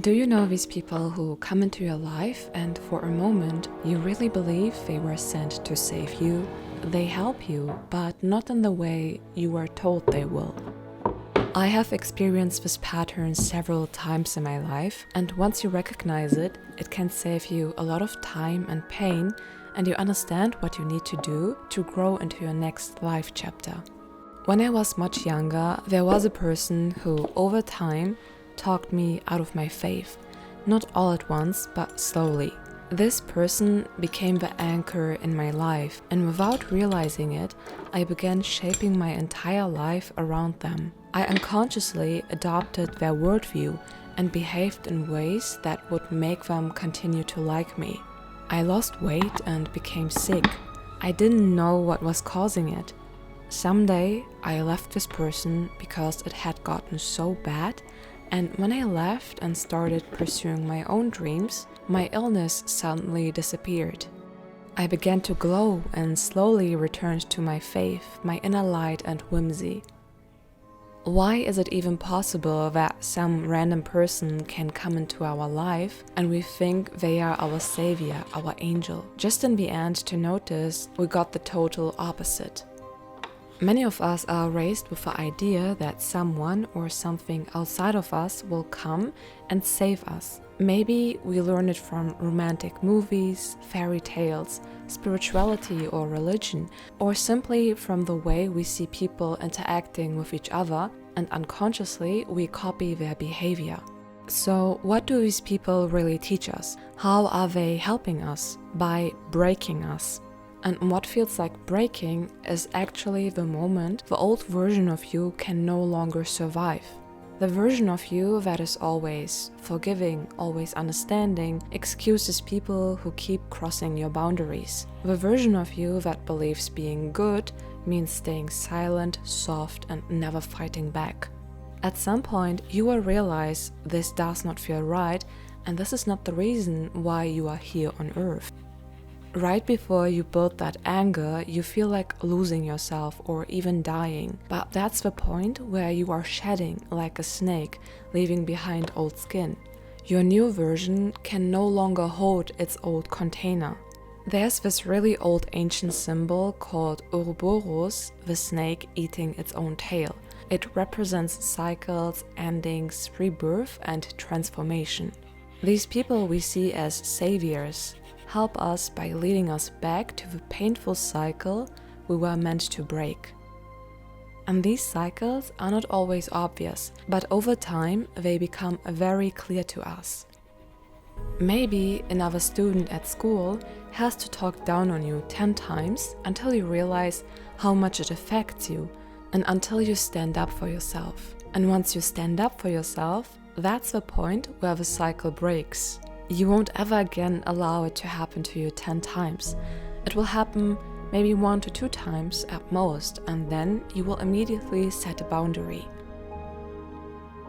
Do you know these people who come into your life and for a moment you really believe they were sent to save you? They help you, but not in the way you were told they will. I have experienced this pattern several times in my life, and once you recognize it, it can save you a lot of time and pain, and you understand what you need to do to grow into your next life chapter. When I was much younger, there was a person who, over time, talked me out of my faith. Not all at once, but slowly. This person became the anchor in my life, and without realizing it, I began shaping my entire life around them. I unconsciously adopted their worldview and behaved in ways that would make them continue to like me. I lost weight and became sick. I didn't know what was causing it. Someday, I left this person because it had gotten so bad, and when I left and started pursuing my own dreams, my illness suddenly disappeared. I began to glow and slowly returned to my faith, my inner light and whimsy. Why is it even possible that some random person can come into our life and we think they are our savior, our angel, just in the end to notice we got the total opposite? Many of us are raised with the idea that someone or something outside of us will come and save us. Maybe we learn it from romantic movies, fairy tales, spirituality or religion, or simply from the way we see people interacting with each other, and unconsciously we copy their behavior. So what do these people really teach us? How are they helping us? By breaking us. And what feels like breaking is actually the moment the old version of you can no longer survive. The version of you that is always forgiving, always understanding, excuses people who keep crossing your boundaries. The version of you that believes being good means staying silent, soft, and never fighting back. At some point, you will realize this does not feel right, and this is not the reason why you are here on Earth. Right before you build that anger, you feel like losing yourself or even dying. But that's the point where you are shedding like a snake, leaving behind old skin. Your new version can no longer hold its old container. There's this really old ancient symbol called Ouroboros, the snake eating its own tail. It represents cycles, endings, rebirth, and transformation. These people we see as saviors help us by leading us back to the painful cycle we were meant to break. And these cycles are not always obvious, but over time they become very clear to us. Maybe another student at school has to talk down on you 10 times until you realize how much it affects you, and until you stand up for yourself. And once you stand up for yourself, that's the point where the cycle breaks. You won't ever again allow it to happen to you 10 times. It will happen maybe 1 to 2 times at most, and then you will immediately set a boundary.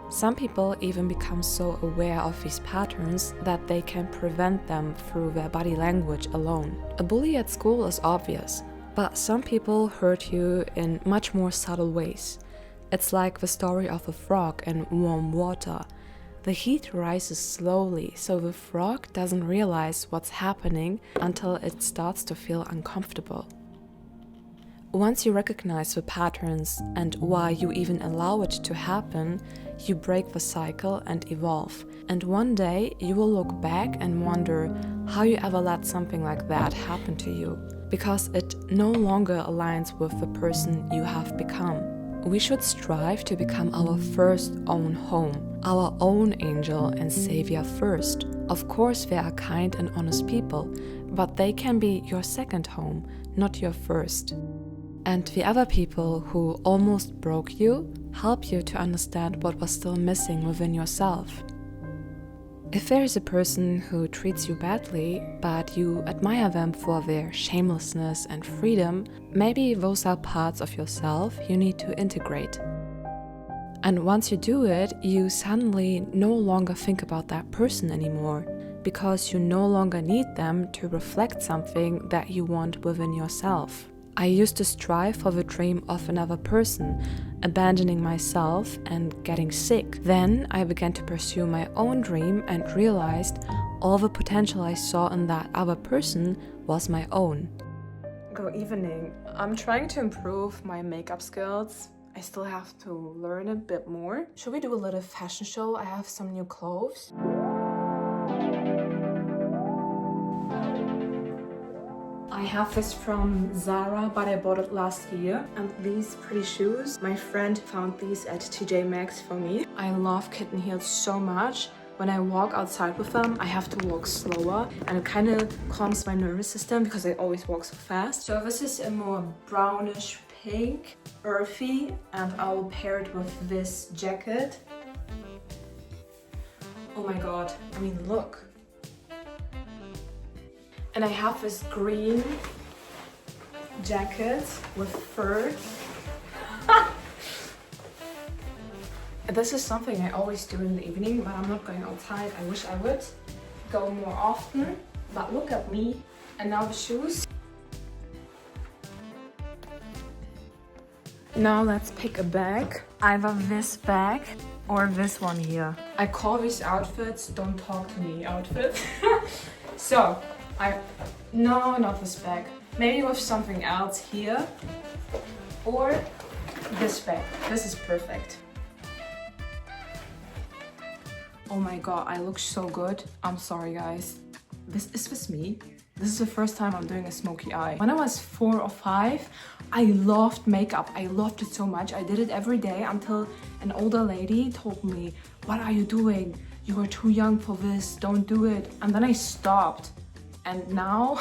Some people even become so aware of these patterns that they can prevent them through their body language alone. A bully at school is obvious, but some people hurt you in much more subtle ways. It's like the story of a frog in warm water. The heat rises slowly, so the frog doesn't realize what's happening until it starts to feel uncomfortable. Once you recognize the patterns and why you even allow it to happen, you break the cycle and evolve. And one day you will look back and wonder how you ever let something like that happen to you, because it no longer aligns with the person you have become. We should strive to become our first own home, our own angel and savior first. Of course, there are kind and honest people, but they can be your second home, not your first. And the other people who almost broke you help you to understand what was still missing within yourself. If there is a person who treats you badly, but you admire them for their shamelessness and freedom, maybe those are parts of yourself you need to integrate. And once you do it, you suddenly no longer think about that person anymore, because you no longer need them to reflect something that you want within yourself. I used to strive for the dream of another person, abandoning myself and getting sick. Then I began to pursue my own dream and realized all the potential I saw in that other person was my own. Good evening. I'm trying to improve my makeup skills. I still have to learn a bit more. Should we do a little fashion show? I have some new clothes. I have this from Zara, but I bought it last year. And these pretty shoes, my friend found these at TJ Maxx for me. I love kitten heels so much. When I walk outside with them, I have to walk slower, and it kind of calms my nervous system because I always walk so fast. So this is a more brownish pink, earthy, and I will pair it with this jacket. Oh my god, I mean, look. And I have this green jacket with fur. This is something I always do in the evening, but I'm not going outside. I wish I would go more often, but look at me. And now the shoes. Now let's pick a bag. Either this bag or this one here. I call these outfits "don't talk to me" outfits. So, no, not this bag. Maybe with something else here. Or this bag. This is perfect. Oh my god, I look so good. I'm sorry guys. Is this me? This is the first time I'm doing a smoky eye. When I was 4 or 5, I loved makeup. I loved it so much. I did it every day until an older lady told me, "What are you doing? You are too young for this. Don't do it." And then I stopped. And now,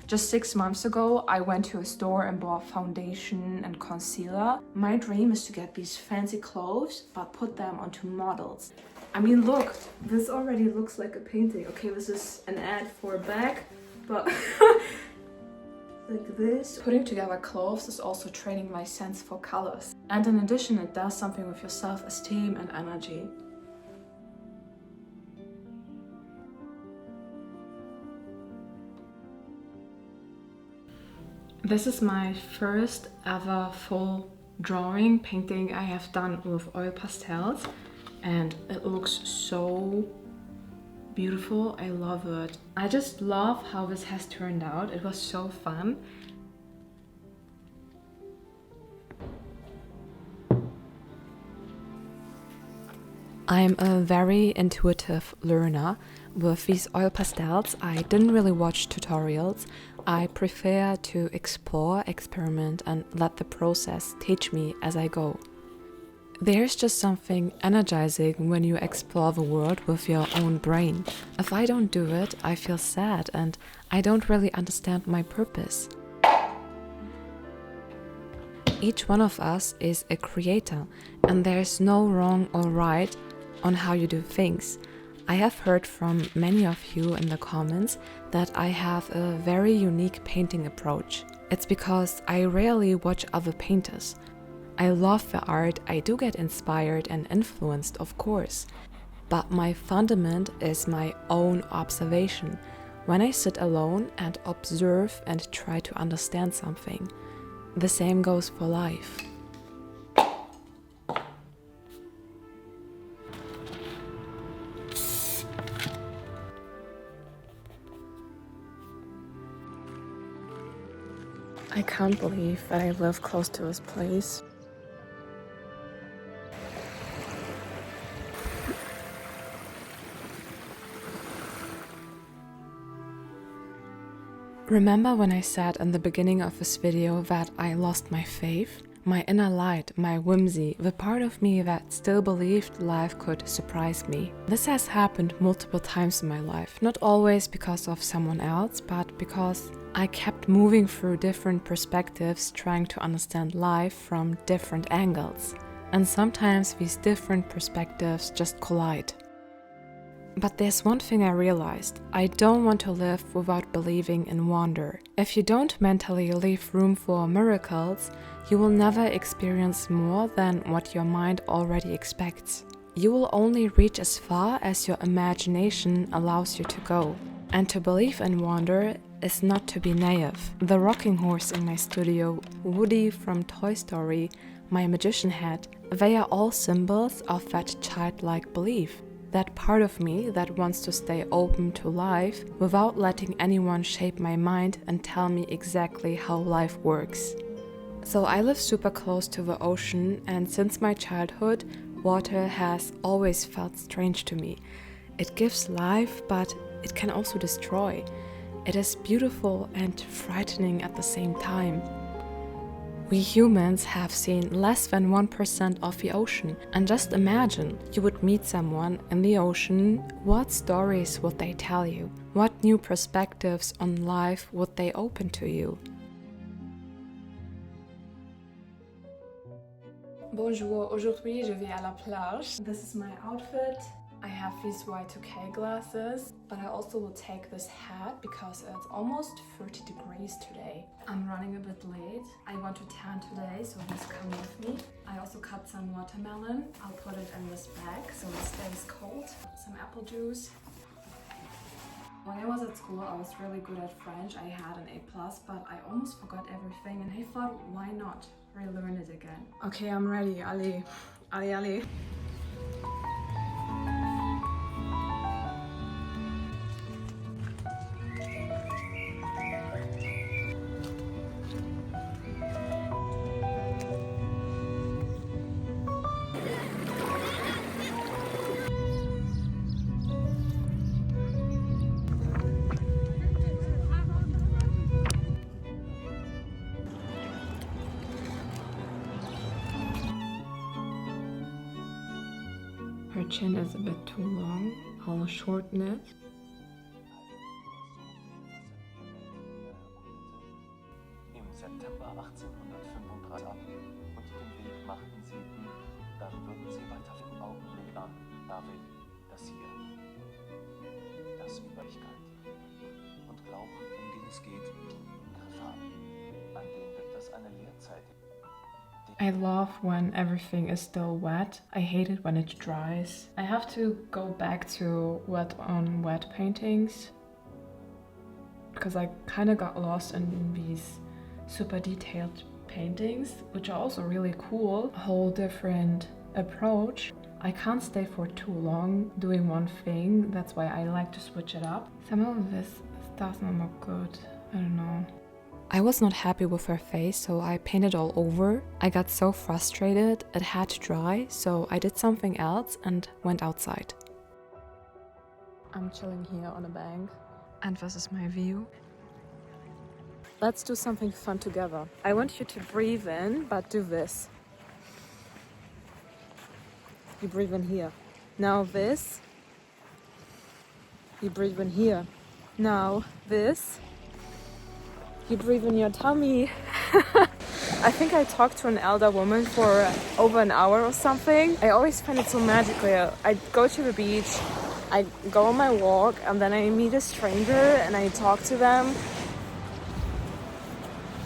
just 6 months ago, I went to a store and bought foundation and concealer. My dream is to get these fancy clothes, but put them onto models. I mean, look, this already looks like a painting. Okay, this is an ad for a bag, but like this. Putting together clothes is also training my sense for colors. And in addition, it does something with your self-esteem and energy. This is my first ever full drawing painting I have done with oil pastels, and it looks so beautiful. I love it. I just love how this has turned out. It was so fun. I'm a very intuitive learner. With these oil pastels, I didn't really watch tutorials. I prefer to explore, experiment, and let the process teach me as I go. There's just something energizing when you explore the world with your own brain. If I don't do it, I feel sad and I don't really understand my purpose. Each one of us is a creator, and there's no wrong or right on how you do things. I have heard from many of you in the comments that I have a very unique painting approach. It's because I rarely watch other painters. I love the art, I do get inspired and influenced, of course, but my fundament is my own observation. When I sit alone and observe and try to understand something, the same goes for life. I can't believe that I live close to this place. Remember when I said in the beginning of this video that I lost my faith? My inner light, my whimsy, the part of me that still believed life could surprise me. This has happened multiple times in my life, not always because of someone else, but because I kept moving through different perspectives, trying to understand life from different angles. And sometimes these different perspectives just collide. But there's one thing I realized. I don't want to live without believing in wonder. If you don't mentally leave room for miracles, you will never experience more than what your mind already expects. You will only reach as far as your imagination allows you to go. And to believe in wonder is not to be naive. The rocking horse in my studio, Woody from Toy Story, my magician hat. They are all symbols of that childlike belief. That part of me that wants to stay open to life without letting anyone shape my mind and tell me exactly how life works. So I live super close to the ocean, and since my childhood, water has always felt strange to me. It gives life, but it can also destroy. It is beautiful and frightening at the same time. We humans have seen less than 1% of the ocean, and just imagine you would meet someone in the ocean. What stories would they tell you? What new perspectives on life would they open to you? Bonjour, aujourd'hui je vais à la plage. This is my outfit. I have these Y2K glasses, but I also will take this hat because it's almost 30 degrees today. I'm running a bit late. I want to tan today, so please come with me. I also cut some watermelon. I'll put it in this bag so it stays cold. Some apple juice. When I was at school, I was really good at French. I had an A+, but I almost forgot everything, and I thought, why not relearn it again? Okay, I'm ready. Allez, allez, allez. Her chin is a bit too long. I'll shorten it. Im September 1835 ab und den Weg machten sie, dann würden sie weiter im Augenblick an, David, das hier, das Übrigkeit und Glauben, um den es geht, Gefahr, an dem wird das eine Lehrzeit. I love when everything is still wet. I hate it when it dries. I have to go back to wet on wet paintings because I kind of got lost in these super detailed paintings, which are also really cool. A whole different approach. I can't stay for too long doing one thing. That's why I like to switch it up. Some of this does not look good. I don't know. I was not happy with her face, so I painted all over. I got so frustrated, it had to dry, so I did something else and went outside. I'm chilling here on a bank, and this is my view. Let's do something fun together. I want you to breathe in, but do this. You breathe in here. Now this. You breathe in here. Now this. You breathe in your tummy. I think I talked to an elder woman for over an hour or something. I always find it so magical. I go to the beach, I go on my walk, and then I meet a stranger and I talk to them.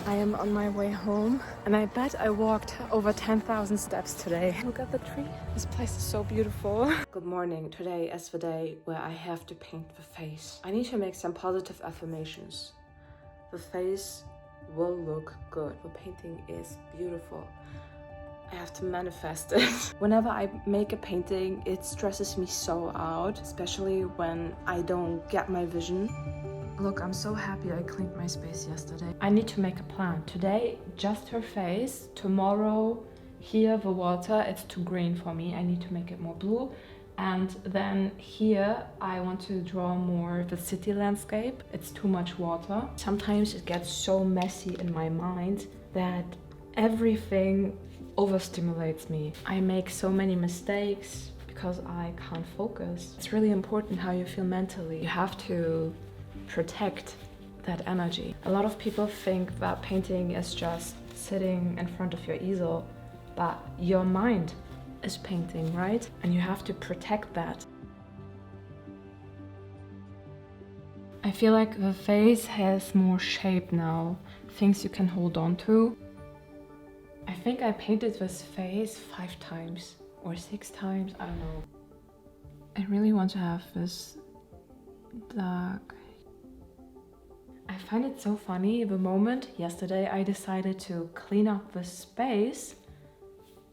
I am on my way home, and I bet I walked over 10,000 steps today. Look at the tree. This place is so beautiful. Good morning. Today is the day where I have to paint the face. I need to make some positive affirmations. The face will look good. The painting is beautiful. I have to manifest it. Whenever I make a painting, it stresses me so out, especially when I don't get my vision. Look, I'm so happy I cleaned my space yesterday. I need to make a plan. Today, just her face. Tomorrow, here, the water. It's too green for me. I need to make it more blue. And then here, I want to draw more the city landscape. It's too much water. Sometimes it gets so messy in my mind that everything overstimulates me. I make so many mistakes because I can't focus. It's really important how you feel mentally. You have to protect that energy. A lot of people think that painting is just sitting in front of your easel, but your mind is painting, right? And you have to protect that. I feel like the face has more shape now, things you can hold on to. I think I painted this face 5 times or 6 times, I don't know. I really want to have this dark. I find it so funny, the moment yesterday I decided to clean up the space,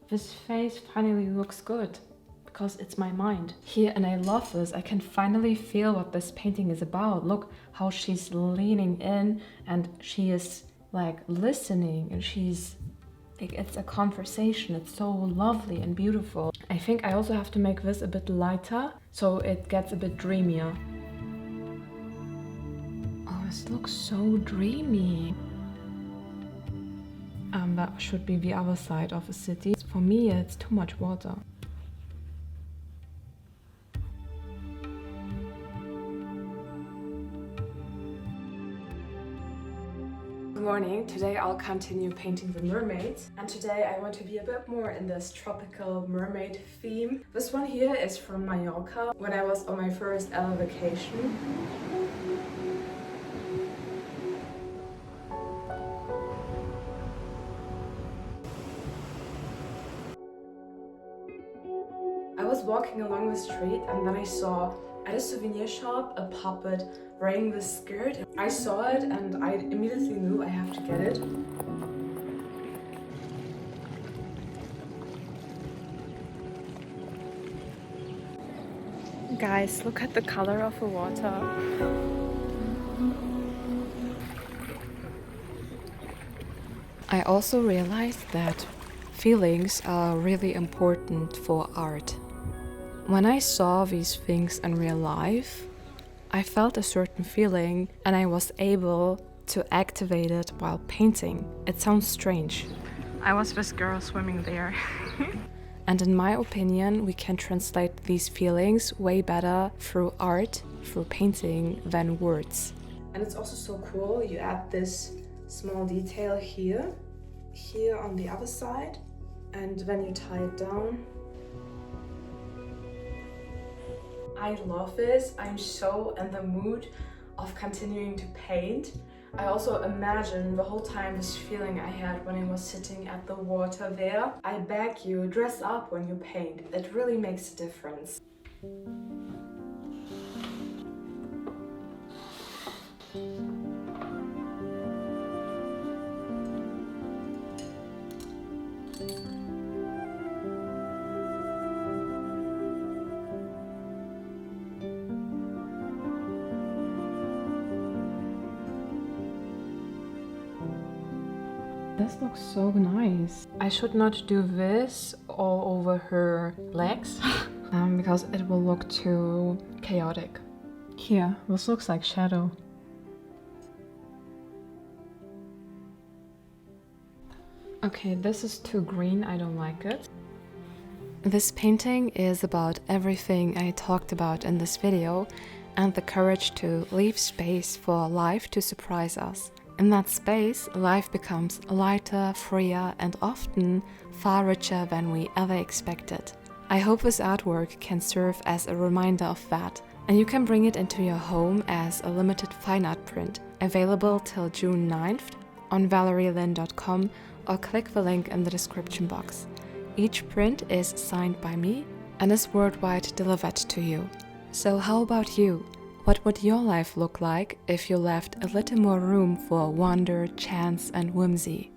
This face finally looks good because it's my mind. Here, and I love this. I can finally feel what this painting is about. Look how she's leaning in and she is like listening, and she's like, it's a conversation. It's so lovely and beautiful. I think I also have to make this a bit lighter so it gets a bit dreamier. Oh, this looks so dreamy. That should be the other side of the city. For me, it's too much water. Good morning. Today I'll continue painting the mermaids, and today I want to be a bit more in this tropical mermaid theme. This one here is from Mallorca, when I was on my first ever vacation. I was walking along the street and then I saw at a souvenir shop a puppet wearing this skirt. I saw it and I immediately knew I have to get it. Guys, look at the color of the water. I also realized that feelings are really important for art. When I saw these things in real life, I felt a certain feeling and I was able to activate it while painting. It sounds strange. I was this girl swimming there. And in my opinion, we can translate these feelings way better through art, through painting, than words. And it's also so cool, you add this small detail here on the other side, and then you tie it down. I love this. I'm so in the mood of continuing to paint. I also imagine the whole time this feeling I had when I was sitting at the water there. I beg you, dress up when you paint. It really makes a difference. This looks so nice. I should not do this all over her legs because it will look too chaotic. Here, this looks like shadow. Okay, this is too green, I don't like it. This painting is about everything I talked about in this video and the courage to leave space for life to surprise us. In that space, life becomes lighter, freer, and often far richer than we ever expected. I hope this artwork can serve as a reminder of that, and you can bring it into your home as a limited fine art print, available till June 9th on valerielin.com, or click the link in the description box. Each print is signed by me and is worldwide delivered to you. So how about you? What would your life look like if you left a little more room for wonder, chance, and whimsy?